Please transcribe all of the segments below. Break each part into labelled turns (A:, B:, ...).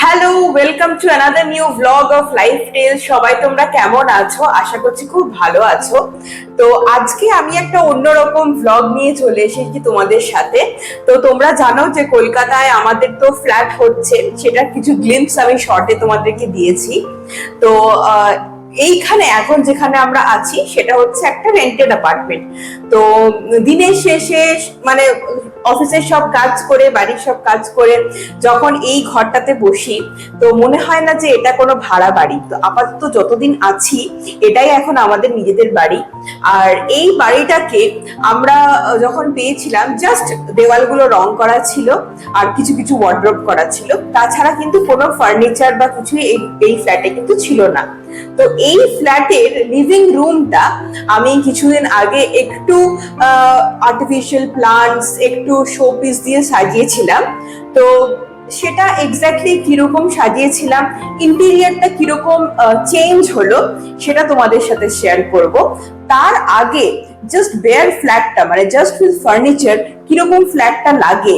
A: Hello, welcome to another new vlog of Life Tales. সবাই তোমরা কেমন আছো? আশা করছি খুব ভালো আছো। তো আজকে আমি একটা অন্যরকম ভ্লগ নিয়ে চলে এসেছি তোমাদের সাথে। তো তোমরা জানো যে কলকাতায় আমাদের তো ফ্ল্যাট হচ্ছে, সেটার কিছু গ্লিম্পস আমি শর্টে তোমাদেরকে দিয়েছি। তো এইখানে এখন যেখানে আমরা আছি সেটা হচ্ছে একটা রেন্টেড অ্যাপার্টমেন্ট। তো দিনের শেষে মানে অফিসের সব কাজ করে, বাড়ির সব কাজ করে যখন এই ঘরটাতে বসি, তো মনে হয় না যে এটা কোনো ভাড়া বাড়ি। তো আপাতত যতদিন আছি এটাই এখন আমাদের নিজেদের বাড়ি। আর এই বাড়িটাকে আমরা যখন পেয়েছিলাম, জাস্ট দেওয়ালগুলো রং করা ছিল আর কিছু কিছু ওয়ার্ড্রোব করা ছিল, তাছাড়া কিন্তু কোনো ফার্নিচার বা কিছুই এই ফ্ল্যাটে কিন্তু ছিল না। তো এই ফ্ল্যাটের লিভিং রুমটা আমি কিছুদিন আগে একটু আর্টিফিশিয়াল প্লান্টস, একটু শোপিস দিয়ে সাজিয়েছিলাম। তো সেটা এক্স্যাক্টলি কিরকম সাজিয়েছিলাম, ইন্টেরিয়রটা কিরকম চেঞ্জ হলো, সেটা তোমাদের সাথে শেয়ার করব। তার আগে জাস্ট বেয়ার ফ্ল্যাটটা, মানে জাস্ট উইথ ফার্নিচার, কিরকম ফ্ল্যাটটা লাগে,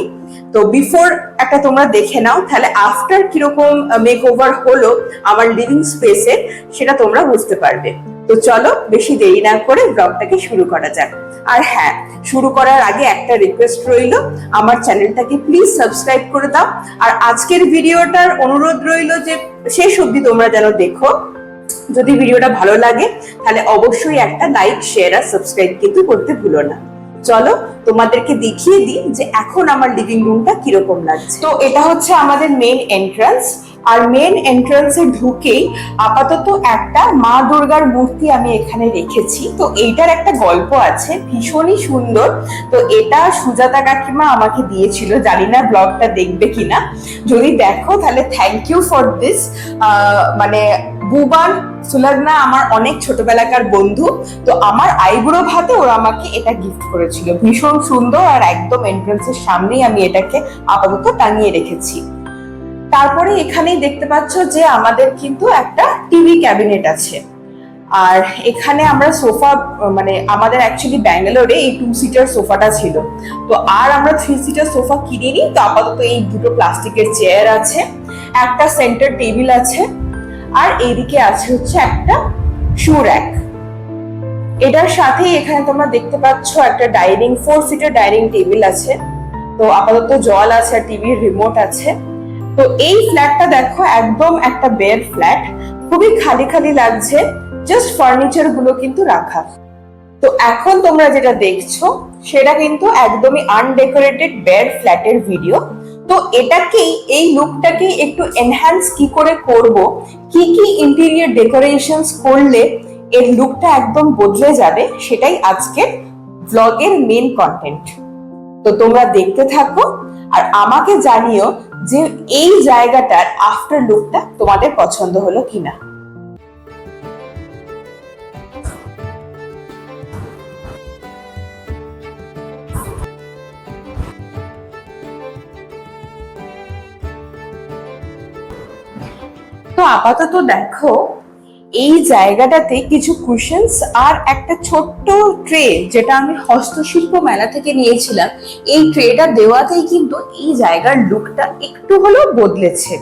A: তো বিফোর একটা তোমরা দেখে নাও, তাহলে আফটার কিরকম মেক ওভার হলো আমার লিভিং স্পেসে সেটা তোমরা বুঝতে পারবে। তো চলো বেশি দেরি না করে ব্লগটাকে শুরু করা যাক। আর হ্যাঁ, শুরু করার আগে একটা রিকোয়েস্ট রইল, আমার চ্যানেলটাকে প্লিজ সাবস্ক্রাইব করে দাও। আর আজকের ভিডিওটার অনুরোধ রইল যে শেষ অবধি তোমরা যেন দেখো। যদি ভিডিওটা ভালো লাগে তাহলে অবশ্যই একটা লাইক, শেয়ার আর সাবস্ক্রাইব কিন্তু করতে ভুলো না। চলো তোমাদেরকে দেখিয়ে দিই যে এখন আমার লিভিং রুমটা কিরকম লাগছে। তো এটা হচ্ছে আমাদের মেন এন্ট্রান্স। আর মেন এন্ট্রান্সে ঢুকেই আপাতত একটা মা দুর্গার মূর্তি আমি এখানে রেখেছি। তো এইটার একটা গল্প আছে, ভীষণই সুন্দর। তো এটা সুজাতা কাকিমা আমাকে দিয়েছিল, জানি না ব্লগটা দেখবে কিনা। যদি দেখো তাহলে থ্যাংক ইউ ফর দিস। মানে বুবান সুলগ্না আমার অনেক ছোটবেলাকার বন্ধু। তো আমার আইবুড়ো ভাতে ওরা আমাকে এটা গিফট করেছিল, ভীষণ সুন্দর। আর একদম এন্ট্রান্সের সামনেই আমি এটাকে আপাতত টাঙিয়ে রেখেছি। তারপরে এখানেই দেখতে পাচ্ছ যে আমাদের কিন্তু একটা টিভি ক্যাবিনেট আছে। আর এখানে আমরা সোফা, মানে আমাদের অ্যাকচুয়ালি ব্যাঙ্গালোরে এই 2 সিটার সোফাটা ছিল, তো আর আমরা 3 সিটার সোফা কিনিনি। তো আপাতত এই দুটো প্লাস্টিকের চেয়ার আছে, একটা সেন্টার টেবিল আছে, আর এইদিকে আছে হচ্ছে একটা শু র্যাক। এটার সাথে এখানে তোমরা দেখতে পাচ্ছ একটা 4 সিটার ডাইনিং টেবিল আছে। তো আপাতত জল আছে আর টিভির রিমোট আছে। তো এই ফ্ল্যাটটা দেখো একদম একটা বেয়ার ফ্ল্যাট, খুবই খালি খালি লাগছে, জাস্ট ফার্নিচার গুলো কিন্তু রাখা। তো এখন তোমরা যেটা দেখছো সেটা কিন্তু একদমই আনডেকোরেটেড বেয়ার ফ্ল্যাটের ভিডিও। তো এটাকেই, এই লুকটাকে একটু এনহ্যান্স কি করে করব, কি কি ইন্টেরিয়র ডেকোরেশনস করলে এর লুকটা একদম বদলে যাবে, সেটাই আজকের ব্লগের মেন কন্টেন্ট। তো তোমরা দেখতে থাকো আর আমাকে জানিও যে এই জায়গাটার আফটার লুকটা তোমাদের পছন্দ হলো কিনা। তো আপাতত দেখো এই জায়গাটাতে কিছু কুশনস আর একটা ছোট্ট ট্রে, যেটা আমি হস্তশিল্প মেলা থেকে নিয়েছিলাম, এই ট্রেটা দেওয়াতেই কিন্তু এই জায়গার লুকটা একটু হলেও বদলেছে।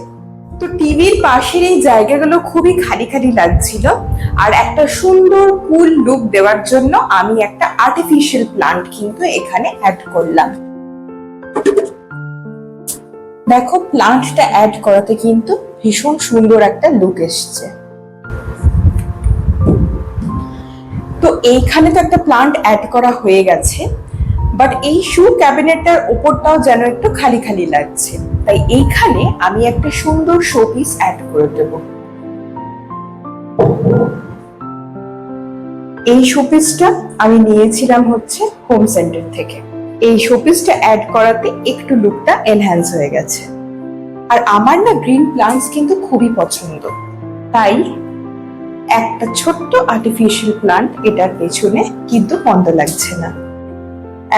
A: তো টিভির পাশের এই জায়গাগুলো খুবই খালি খালি লাগছিল, আর একটা সুন্দর কুল লুক দেওয়ার জন্য আমি একটা আর্টিফিশিয়াল প্লান্ট কিন্তু এখানে অ্যাড করলাম। দেখো প্লান্টটা অ্যাড করাতে কিন্তু ভীষণ সুন্দর একটা লুক এসছে। তো এইখানে তো একটা প্লান্ট অ্যাড করা হয়ে গেছে, বাট এই শু ক্যাবিনেটটার ওপরটাও যেন একটু খালি খালি লাগছে, তাই এইখানে আমি একটা সুন্দর শোপিস অ্যাড করে দেব। এই শোপিসটা আমি নিয়েছিলাম হচ্ছে হোম সেন্টার থেকে। এই শোপিসটা অ্যাড করাতে একটু লুকটা এনহ্যান্স হয়ে গেছে। আর আমার না গ্রিন প্লান্টস কিন্তু খুবই পছন্দ, তাই একটা ছোট্ট আর্টিফিশিয়াল প্লান্ট এটার পেছনে কিন্তু মন্দ লাগছে না।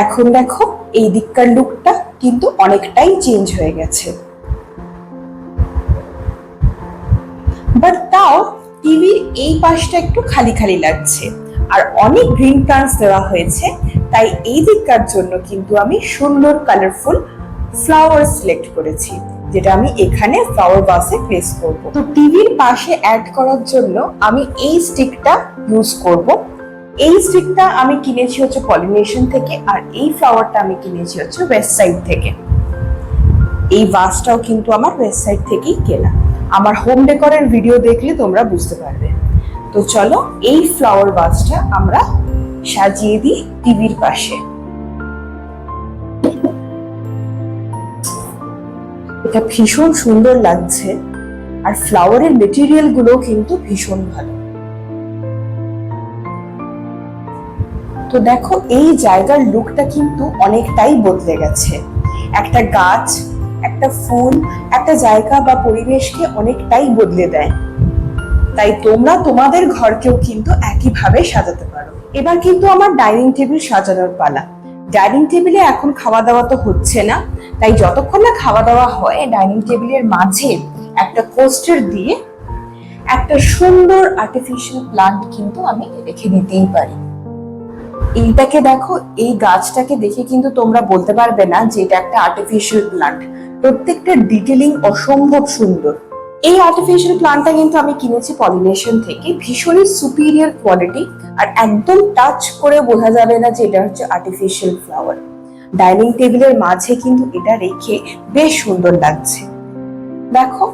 A: এখন দেখো এই দিককার লুকটা কিন্তু অনেকটাই চেঞ্জ হয়ে গেছে, বাট তাও টিভির এই পাশটা একটু খালি খালি লাগছে। আর অনেক গ্রিন প্লান্টস দেওয়া হয়েছে, তাই এই দিককার জন্য কিন্তু আমি সুন্দর কালারফুল ফ্লাওয়ার সিলেক্ট করেছি। যেটা আমি এখানে ফ্লাওয়ার ভাসে প্লেস করব। তো টিভির পাশে অ্যাড করার জন্য আমি এই স্টিকটা ইউজ করব। এই স্টিকটা আমি কিনেছি হচ্ছে পলিনেশন থেকে, আর এই ফ্লাওয়ারটা আমি কিনেছি হচ্ছে ওয়েস্ট সাইড থেকে। এই ভাসটাও কিন্তু আমার ওয়েস্ট সাইড থেকেই কেনা। আমার হোম ডেকোরের ভিডিও দেখলে তোমরা বুঝতে পারবে। তো চলো এই ফ্লাওয়ার ভাসটা আমরা সাজিয়ে দিই টিভির পাশে। এটা ভীষণ সুন্দর লাগছে, আর ফ্লাওয়ারের মেটেরিয়াল গুলো কিন্তু ভীষণ ভালো। তো দেখো এই জায়গার লুকটা কিন্তু অনেকটাই বদলে গেছে। একটা গাছ, একটা ফুল, একটা জায়গা বা পরিবেশকে অনেকটাই বদলে দেয়। তাই তোমরা তোমাদের ঘরকেও কিন্তু একইভাবে সাজাতে পারো। এবার কিন্তু আমার ডাইনিং টেবিল সাজানোর পালা। ডাইনিং টেবিলে এখন খাওয়া দাওয়া তো হচ্ছে না, তাই যতক্ষণ না খাওয়া দাওয়া হয় ডাইনিং টেবিলের মাঝে একটা কোস্টার দিয়ে একটা সুন্দর আর্টিফিশিয়াল প্লান্ট কিন্তু আমি রেখে দিতেই পারি। এইটাকে দেখো, এই গাছটাকে দেখে কিন্তু তোমরা বলতে পারবে না যে এটা একটা আর্টিফিশিয়াল প্লান্ট। প্রত্যেকটা ডিটেলিং অসম্ভব সুন্দর। এই আর্টিফিশিয়াল প্লান্টটা কিন্তু আমি কিনেছি পলিনেশন থেকে, ভীষণই সুপিরিয়র কোয়ালিটি, আর একদম টাচ করে বোঝা যাবে না যে এটা হচ্ছে আর্টিফিশিয়াল ফ্লাওয়ার। ডাইনিং টেবিলের মাঝে কিন্তু এটা রেখে বেশ সুন্দর লাগছে। দেখো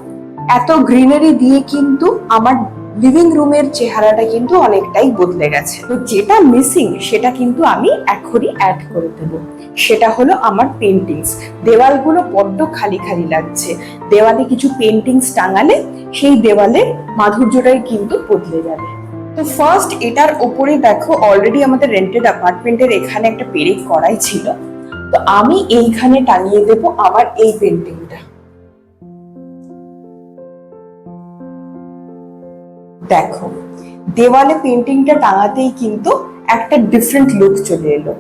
A: এত গ্রিনারি দিয়ে কিন্তু আমার লিভিং রুমের চেহারাটা কিন্তু অনেকটাই বদলে গেছে। তো যেটা মিসিং সেটা কিন্তু আমি এখনই অ্যাড করে দেব। সেটা হলো আমার পেন্টিংস। দেওয়ালগুলো বড্ড খালি খালি লাগছে। দেওয়ালে কিছু পেন্টিংস টাঙালে সেই দেওয়ালের মাধুর্যটাই কিন্তু বদলে যাবে। তো ফার্স্ট এটার ওপরে দেখো অলরেডি আমাদের রেন্টেড অ্যাপার্টমেন্টের এখানে একটা পেরেক করাই ছিল। তো আমি এইখানে টাঙিয়ে দেব আমার এই পেন্টিংটা। দেখো দেওয়ালে পেন্টিংটা টাঙাতেই কিন্তু একটা ডিফারেন্ট লুক চলে এলো।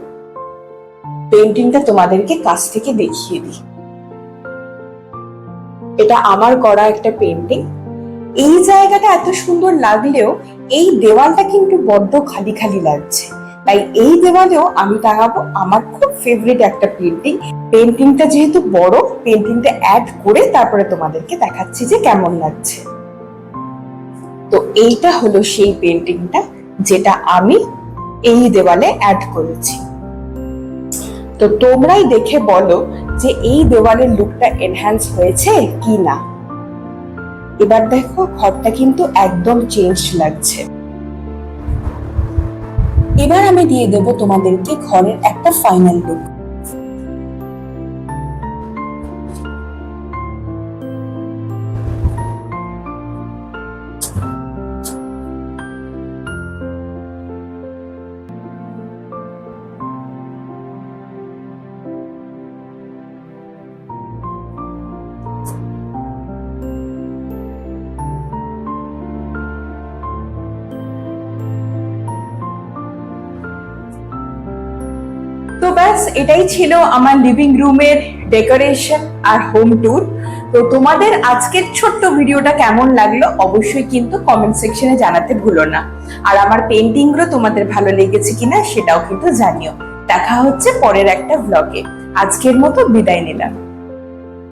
A: পেন্টিংটা তোমাদেরকে কাছ থেকে দেখিয়ে দিই। এটা আমার করা একটা পেন্টিং। এই জায়গাটা এত সুন্দর লাগলেও এই দেওয়ালটা কিন্তু বড্ড খালি খালি লাগছে, তাই এই দেওয়ালেও আমি টাঙাবো আমার খুব ফেভারিট একটা পেন্টিং। পেন্টিংটা যেহেতু বড়, পেন্টিংটা অ্যাড করে তারপরে তোমাদেরকে দেখাচ্ছি যে কেমন লাগছে। তো এইটা হলো সেই পেন্টিংটা যেটা আমি এই দেওয়ালে অ্যাড করেছি। তো তোমরাই দেখে বলো যে এই দেওয়ালের লুকটা এনহ্যান্স হয়েছে কি না। এবার দেখো ঘরটা কিন্তু একদম চেঞ্জ লাগছে। এবার আমি দিয়ে দেব তোমাদেরকে ঘরের একটা ফাইনাল লুক। তো ব্যাস এটাই ছিল আমার লিভিং রুমের ডেকোরেশন আর হোম ট্যুর। তো তোমাদের আজকের ছোট্ট ভিডিওটা কেমন লাগলো অবশ্যই কিন্তু কমেন্ট সেকশনে জানাতে ভুলো না। আর আমার পেন্টিং গুলো তোমাদের ভালো লেগেছে কিনা সেটাও কিন্তু জানিও। দেখা হচ্ছে পরের একটা ব্লগে। আজকের মতো বিদায় নিলাম।